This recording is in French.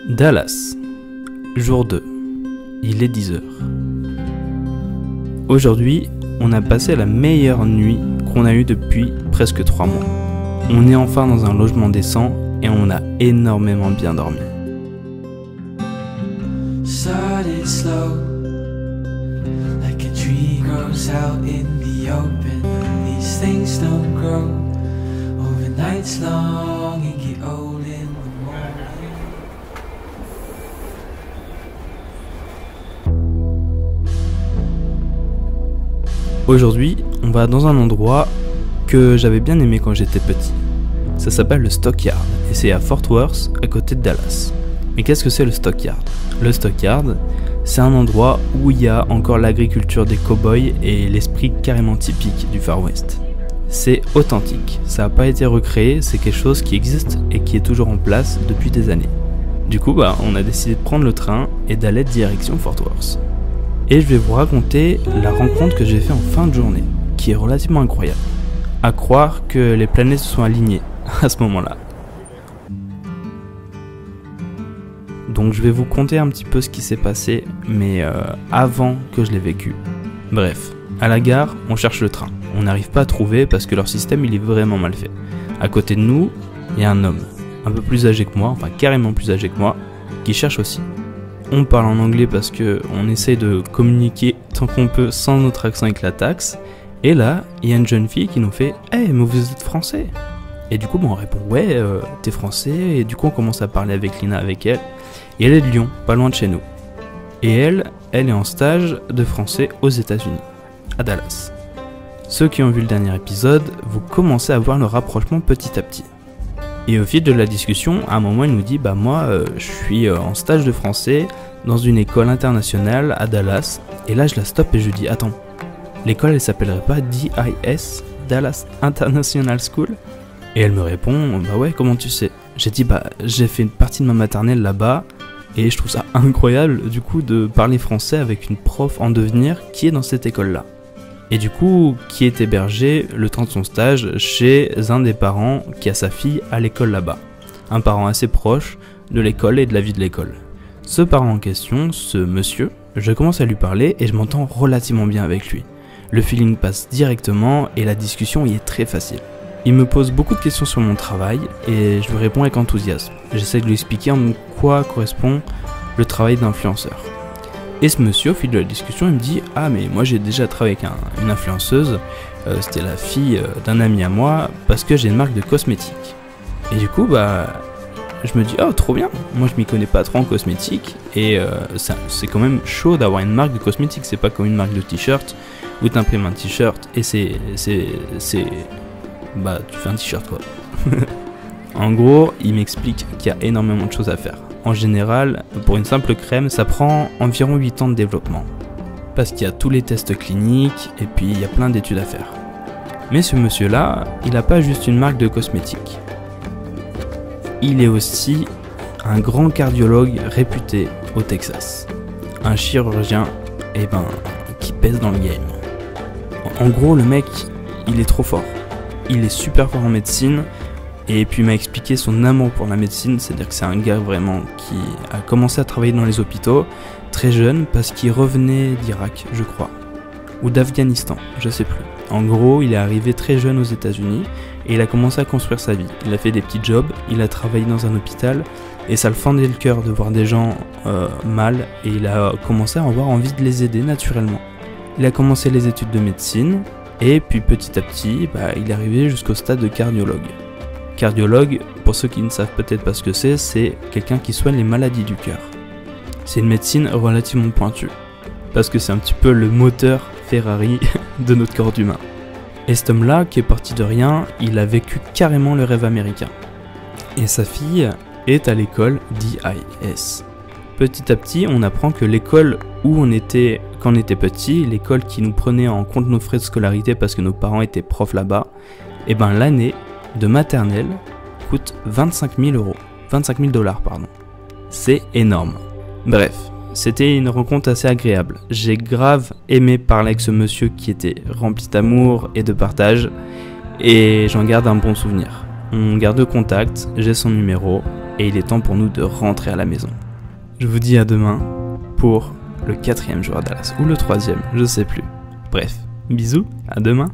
Dallas, jour 2, il est 10h. Aujourd'hui, on a passé la meilleure nuit qu'on a eue depuis presque 3 mois. On est enfin dans un logement décent et on a énormément bien dormi. Started slow, like a tree grows out in the open. These things don't grow over nights long and get old in the morning. Aujourd'hui, on va dans un endroit que j'avais bien aimé quand j'étais petit. Ça s'appelle le Stockyard et c'est à Fort Worth, à côté de Dallas. Mais qu'est-ce que c'est le Stockyard ? Le Stockyard, c'est un endroit où il y a encore l'agriculture des cow-boys et l'esprit carrément typique du Far West. C'est authentique, ça n'a pas été recréé, c'est quelque chose qui existe et qui est toujours en place depuis des années. Du coup, on a décidé de prendre le train et d'aller direction Fort Worth. Et je vais vous raconter la rencontre que j'ai faite en fin de journée, qui est relativement incroyable. À croire que les planètes se sont alignées à ce moment-là. Donc je vais vous conter un petit peu ce qui s'est passé, mais avant que je l'ai vécu. Bref, à la gare, on cherche le train. On n'arrive pas à trouver parce que leur système il est vraiment mal fait. À côté de nous, il y a un homme, un peu plus âgé que moi, enfin carrément plus âgé que moi, qui cherche aussi. On parle en anglais parce qu'on essaye de communiquer tant qu'on peut sans notre accent éclataxe. Et là, il y a une jeune fille qui nous fait « Hey, mais vous êtes français ?» Et du coup, on répond « Ouais, t'es français ?» Et du coup, on commence à parler avec Lina, avec elle. Et elle est de Lyon, pas loin de chez nous. Et elle est en stage de français aux États-Unis, à Dallas. Ceux qui ont vu le dernier épisode, vous commencez à voir le rapprochement petit à petit. Et au fil de la discussion, à un moment, il nous dit « Bah moi, je suis en stage de français dans une école internationale à Dallas. » Et là, je la stoppe et je dis « Attends, l'école, elle s'appellerait pas DIS, Dallas International School ?» Et elle me répond « Bah ouais, comment tu sais ?» J'ai dit « Bah, j'ai fait une partie de ma maternelle là-bas. » Et je trouve ça incroyable, du coup, de parler français avec une prof en devenir qui est dans cette école-là. Et du coup, qui est hébergé le temps de son stage chez un des parents qui a sa fille à l'école là-bas. Un parent assez proche de l'école et de la vie de l'école. Ce parent en question, ce monsieur, je commence à lui parler et je m'entends relativement bien avec lui. Le feeling passe directement et la discussion y est très facile. Il me pose beaucoup de questions sur mon travail et je lui réponds avec enthousiasme. J'essaie de lui expliquer en quoi correspond le travail d'influenceur. Et ce monsieur, au fil de la discussion, il me dit « Ah mais moi j'ai déjà travaillé avec une influenceuse, c'était la fille d'un ami à moi, parce que j'ai une marque de cosmétiques. » Et du coup, je me dis « Oh trop bien, moi je m'y connais pas trop en cosmétiques, et c'est quand même chaud d'avoir une marque de cosmétiques, c'est pas comme une marque de t-shirt, où t'imprimes un t-shirt et tu fais un t-shirt quoi. » En gros, il m'explique qu'il y a énormément de choses à faire. En général, pour une simple crème, ça prend environ 8 ans de développement. Parce qu'il y a tous les tests cliniques et puis il y a plein d'études à faire. Mais ce monsieur-là, il n'a pas juste une marque de cosmétiques. Il est aussi un grand cardiologue réputé au Texas. Un chirurgien, qui pèse dans le game. En gros, le mec, il est trop fort. Il est super fort en médecine. Et puis il m'a expliqué son amour pour la médecine, c'est-à-dire que c'est un gars vraiment qui a commencé à travailler dans les hôpitaux très jeune parce qu'il revenait d'Irak, je crois, ou d'Afghanistan, je sais plus. En gros, il est arrivé très jeune aux États-Unis et il a commencé à construire sa vie. Il a fait des petits jobs, il a travaillé dans un hôpital et ça le fendait le cœur de voir des gens mal et il a commencé à avoir envie de les aider naturellement. Il a commencé les études de médecine et puis petit à petit, il est arrivé jusqu'au stade de cardiologue. Cardiologue, pour ceux qui ne savent peut-être pas ce que c'est quelqu'un qui soigne les maladies du cœur. C'est une médecine relativement pointue, parce que c'est un petit peu le moteur Ferrari de notre corps humain. Et cet homme-là, qui est parti de rien, il a vécu carrément le rêve américain. Et sa fille est à l'école DIS. Petit à petit, on apprend que l'école où on était quand on était petit, l'école qui nous prenait en compte nos frais de scolarité parce que nos parents étaient profs là-bas, l'année de maternelle coûte 25 000 $, pardon. C'est énorme. Bref, c'était une rencontre assez agréable. J'ai grave aimé parler avec ce monsieur qui était rempli d'amour et de partage, et j'en garde un bon souvenir. On garde contact, j'ai son numéro, et il est temps pour nous de rentrer à la maison. Je vous dis à demain pour le 4e jour à Dallas, ou le 3e, je sais plus. Bref, bisous, à demain.